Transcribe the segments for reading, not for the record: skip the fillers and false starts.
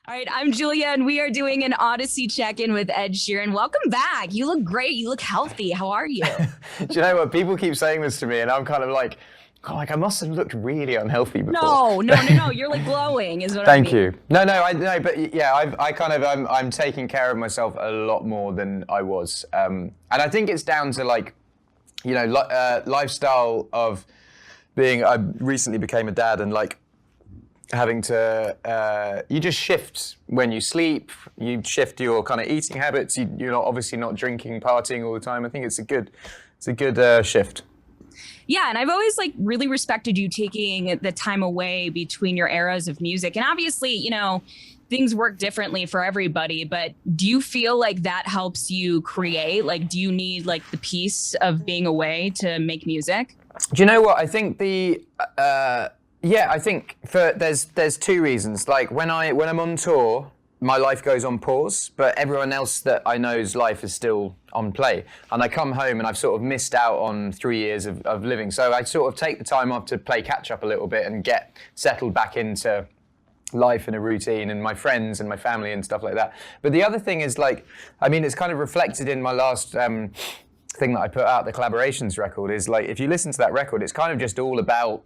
All right, I'm Julia, and we are doing an Audacy check-in with Ed Sheeran. Welcome back. You look great. You look healthy. How are you? Do you know what? People keep saying this to me, and I'm kind of like, God, like I must have looked really unhealthy before. No. You're like glowing, is what I Thank mean. you. No, but yeah, I'm taking care of myself a lot more than I was, and I think it's down to like, lifestyle of being. I recently became a dad, and like having to, you just shift when you sleep. You shift your kind of eating habits. You're not obviously not drinking, partying all the time. I think it's a good shift. Yeah, and I've always like really respected you taking the time away between your eras of music. And obviously, things work differently for everybody, but do you feel like that helps you create? Like, do you need like the peace of being away to make music? Do you know what? I think I think there's two reasons. Like when I'm on tour, my life goes on pause, but everyone else that I know's life is still on play. And I come home and I've sort of missed out on 3 years of living. So I sort of take the time off to play catch up a little bit and get settled back into life and a routine and my friends and my family and stuff like that. But the other thing is like, I mean, it's kind of reflected in my last thing that I put out, the collaborations record, is like, if you listen to that record, it's kind of just all about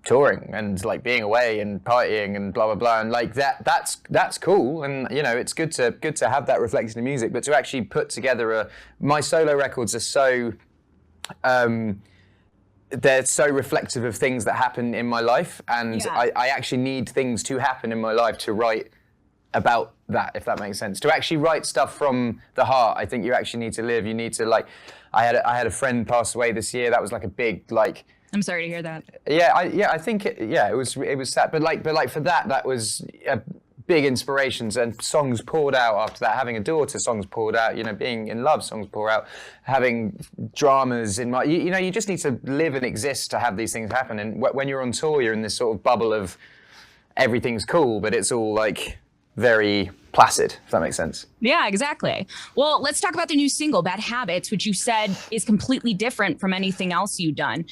touring and like being away and partying and blah blah blah, and like that's cool, and it's good to have that reflected in music, but to actually put together my solo records are so they're so reflective of things that happen in my life, and Yeah. I actually need things to happen in my life to write about that, if that makes sense. To actually write stuff from the heart, I think you actually need to live. You need to like, I had a friend pass away this year. That was like a big like. I'm sorry to hear that. I think it was sad, but like for that was big inspirations, and songs poured out after that. Having a daughter, songs poured out. Being in love, songs pour out. Having dramas in my, you just need to live and exist to have these things happen. And when you're on tour, you're in this sort of bubble of everything's cool, but it's all like very placid, if that makes sense. Yeah, exactly. Well, let's talk about the new single, Bad Habits, which you said is completely different from anything else you've done.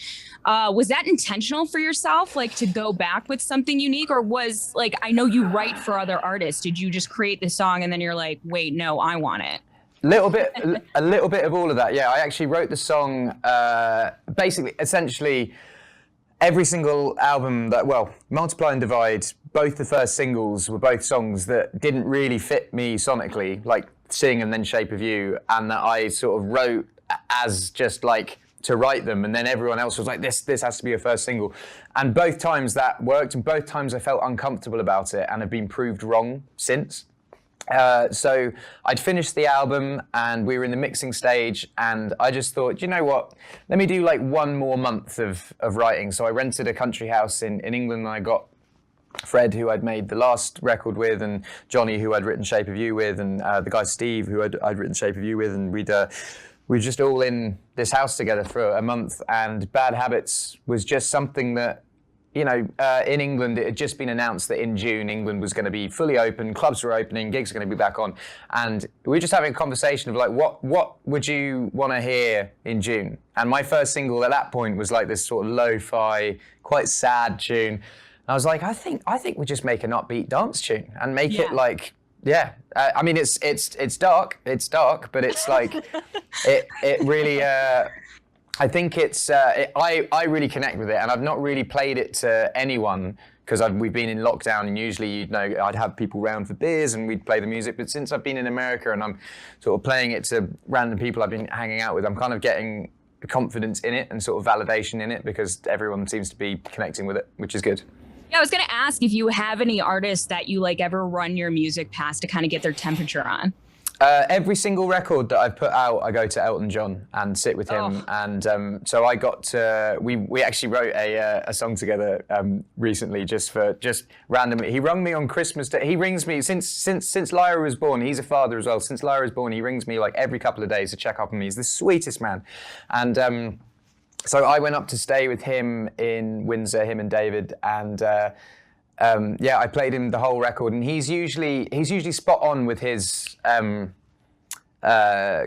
Was that intentional for yourself, like to go back with something unique? Or was like, I know you write for other artists. Did you just create the song and then you're like, wait, no, I want it? A little bit of all of that. Yeah, I actually wrote the song, essentially, every single album Multiply and Divide, both the first singles were both songs that didn't really fit me sonically, like Sing and then Shape of You, and that I sort of wrote as just like to write them, and then everyone else was like, this has to be a first single. And both times that worked, and both times I felt uncomfortable about it and have been proved wrong since. So I'd finished the album and we were in the mixing stage, and I just thought, you know what, let me do like one more month of writing. So I rented a country house in England, and I got Fred, who I'd made the last record with, and Johnny, who I'd written Shape of You with, and the guy Steve, who I'd written Shape of You with, and we were just all in this house together for a month. And Bad Habits was just something that, in England, it had just been announced that in June, England was going to be fully open, clubs were opening, gigs were going to be back on. And we were just having a conversation of like, what would you want to hear in June? And my first single at that point was like this sort of lo-fi, quite sad tune. And I was like, I think we just make an upbeat dance tune and make it like, I mean, it's dark, but it's like, it really, I think I really connect with it, and I've not really played it to anyone because we've been in lockdown, and usually, I'd have people round for beers and we'd play the music. But since I've been in America and I'm sort of playing it to random people I've been hanging out with, I'm kind of getting confidence in it and sort of validation in it because everyone seems to be connecting with it, which is good. Yeah, I was going to ask if you have any artists that you like ever run your music past to kind of get their temperature on. Every single record that I've put out, I go to Elton John and sit with him. And so I got to, we actually wrote a song together recently just randomly. He rung me on Christmas Day. He rings me since Lyra was born. He's a father as well. Since Lyra was born, he rings me like every couple of days to check up on me. He's the sweetest man. And so I went up to stay with him in Windsor, him and David, and I played him the whole record, and he's usually spot on with his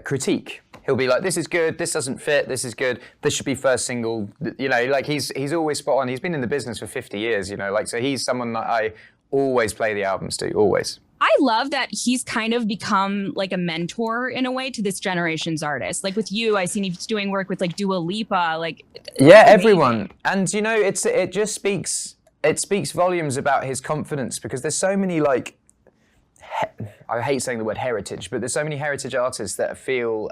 critique. He'll be like, "This is good. This doesn't fit. This is good. This should be first single." Like he's always spot on. He's been in the business for 50 years. So he's someone that I always play the albums too, always. I love that he's kind of become like a mentor in a way to this generation's artists. Like with you, I've seen he's doing work with like Dua Lipa, like yeah, everyone. And you know, it just speaks volumes about his confidence, because there's so many like I hate saying the word heritage, but there's so many heritage artists that feel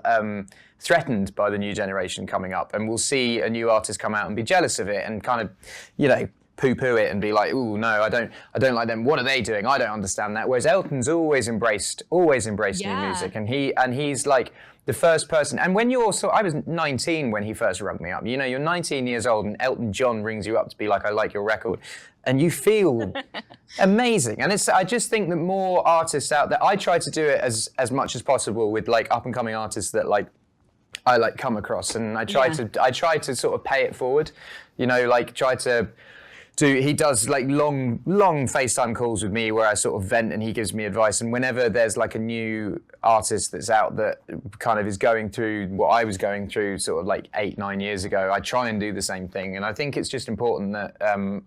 threatened by the new generation coming up, and we'll see a new artist come out and be jealous of it and kind of, you know, poo-poo it and be like, "Ooh, no, I don't like them. What are they doing? I don't understand that." Whereas Elton's always embraced new music, and he's like the first person. And when you're I was 19 when he first rung me up. You know, you're 19 years old, and Elton John rings you up to be like, "I like your record," and you feel amazing. And I just think that more artists out there. I try to do it as much as possible with like up and coming artists that like I like come across, and I try to sort of pay it forward. You know, like try to. He does like long FaceTime calls with me where I sort of vent and he gives me advice. And whenever there's like a new artist that's out that kind of is going through what I was going through sort of like 8-9 years ago, I try and do the same thing. And I think it's just important that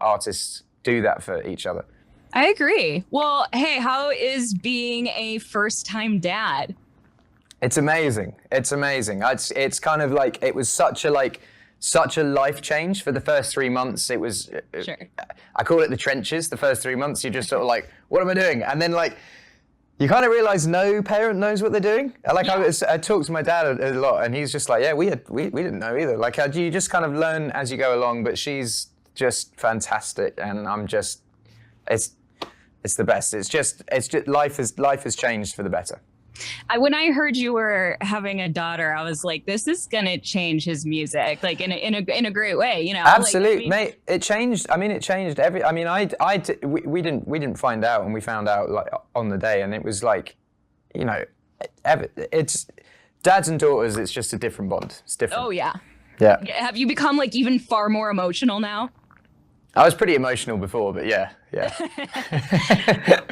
artists do that for each other. I agree. Well, hey, how is being a first-time dad? It's amazing. It's amazing. It's kind of like, it was such a life change. For the first 3 months, it was, sure. I call it the trenches. The first 3 months, you're just sort of like, what am I doing? And then like, you kind of realize no parent knows what they're doing. Like I talked to my dad a lot, and he's just like, yeah, we didn't know either. Like you just kind of learn as you go along, but she's just fantastic. And I'm just, it's the best. It's just life has changed for the better. When I heard you were having a daughter, I was like, this is going to change his music, like in a great way, you know? Absolutely, mate. It changed. I mean, it changed every, I mean, we didn't find out, and we found out like on the day, and it was like, you know, it's dads and daughters. It's just a different bond. It's different. Oh yeah. Yeah. Have you become like even far more emotional now? I was pretty emotional before, but yeah.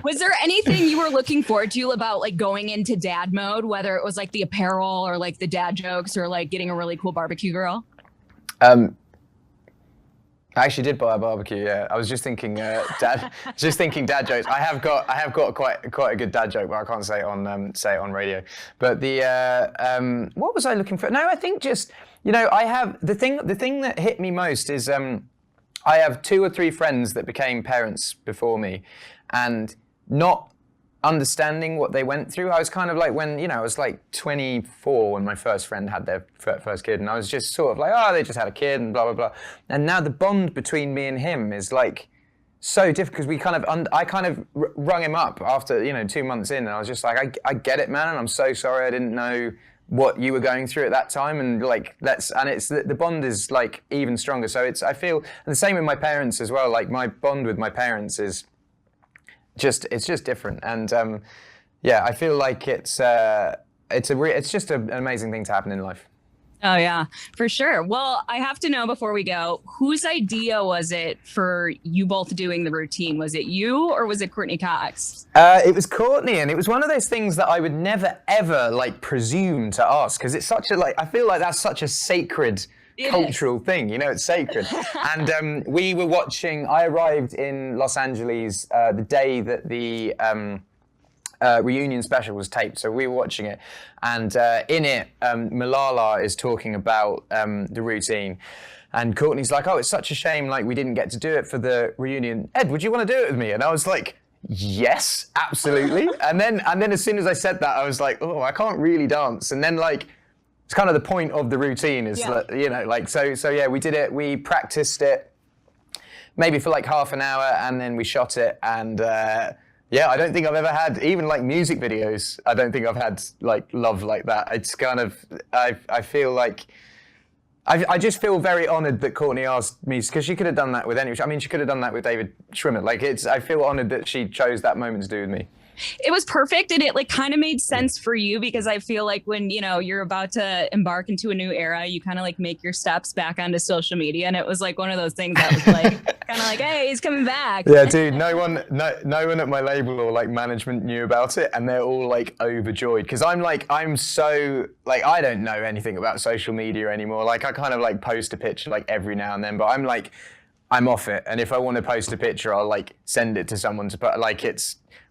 Was there anything you were looking forward to about like going into dad mode, whether it was like the apparel or like the dad jokes or like getting a really cool barbecue girl? I actually did buy a barbecue. Yeah, I was just thinking dad jokes. I have got quite a good dad joke, but I can't say it on radio. But the what was I looking for? No, I think just, you know, I have the thing that hit me most is I have 2 or 3 friends that became parents before me, and not understanding what they went through. I was kind of like when, you know, I was like 24 when my first friend had their first kid, and I was just sort of like, oh, they just had a kid and blah, blah, blah. And now the bond between me and him is like so different, because I kind of rung him up after, you know, 2 months in, and I was just like, I get it, man, and I'm so sorry I didn't know what you were going through at that time, and like it's the bond is like even stronger. So I feel, and the same with my parents as well. Like my bond with my parents is just different, and yeah, I feel like it's just an amazing thing to happen in life. Oh yeah, for sure. Well, I have to know before we go, whose idea was it for you both doing the routine? Was it you or was it Courtney Cox? It was Courtney, and it was one of those things that I would never ever like presume to ask, because it's such a I feel like that's such a sacred cultural thing, you know, it's sacred. And we were watching. I arrived in Los Angeles the day that the reunion special was taped, so we were watching it, and in it Malala is talking about the routine, and Courtney's like, oh, it's such a shame like we didn't get to do it for the reunion. Ed, would you want to do it with me? And I was like, yes, absolutely. and then as soon as I said that, I was like, oh, I can't really dance. And then like, it's kind of the point of the routine is like, you know, like so yeah, we did it, we practiced it maybe for like half an hour, and then we shot it, and yeah, I don't think I've ever had, even like music videos, I don't think I've had like love like that. It's kind of, I feel like, I just feel very honored that Courtney asked me, because she could have done that with anyone. I mean, she could have done that with David Schwimmer. Like I feel honored that she chose that moment to do with me. It was perfect, and it like kind of made sense for you, because I feel like when, you know, you're about to embark into a new era, you kind of like make your steps back onto social media, and it was like one of those things that was like kind of like, hey, he's coming back. Yeah, dude, no one at my label or like management knew about it, and they're all like overjoyed, because I'm so like, I don't know anything about social media anymore. Like I kind of like post a picture like every now and then, but I'm like, I'm off it. And if I want to post a picture, I'll like send it to someone to put, like,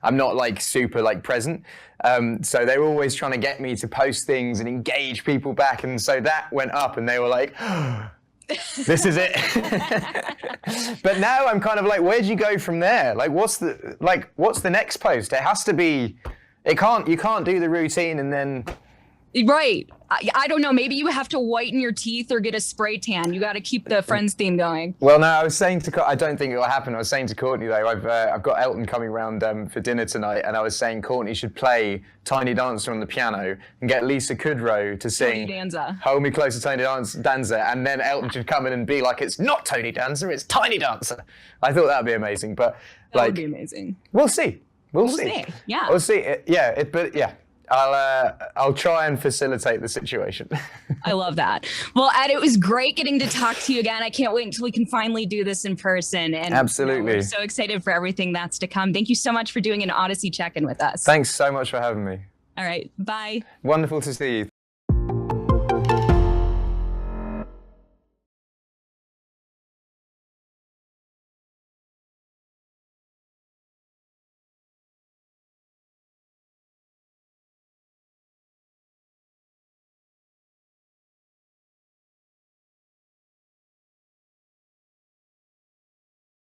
I'm not like super like present. So they were always trying to get me to post things and engage people back. And so that went up and they were like, oh, this is it. But now I'm kind of like, where'd you go from there? Like, what's the next post? It has to be, you can't do the routine and then. Right. I don't know. Maybe you have to whiten your teeth or get a spray tan. You got to keep the Friends theme going. Well, no, I was saying I don't think it will happen. I was saying to Courtney, though, I've got Elton coming round for dinner tonight, and I was saying Courtney should play Tiny Dancer on the piano and get Lisa Kudrow to sing Tony Danza. Hold Me Closer, Tiny Dancer, and then Elton should come in and be like, it's not Tony Dancer, it's Tiny Dancer. I thought that would be amazing, but that would be amazing. We'll see. We'll see. Yeah. We'll see. But yeah. I'll try and facilitate the situation. I love that. Well, Ed, it was great getting to talk to you again. I can't wait until we can finally do this in person. And absolutely. We're so excited for everything that's to come. Thank you so much for doing an Audacy check-in with us. Thanks so much for having me. All right. Bye. Wonderful to see you.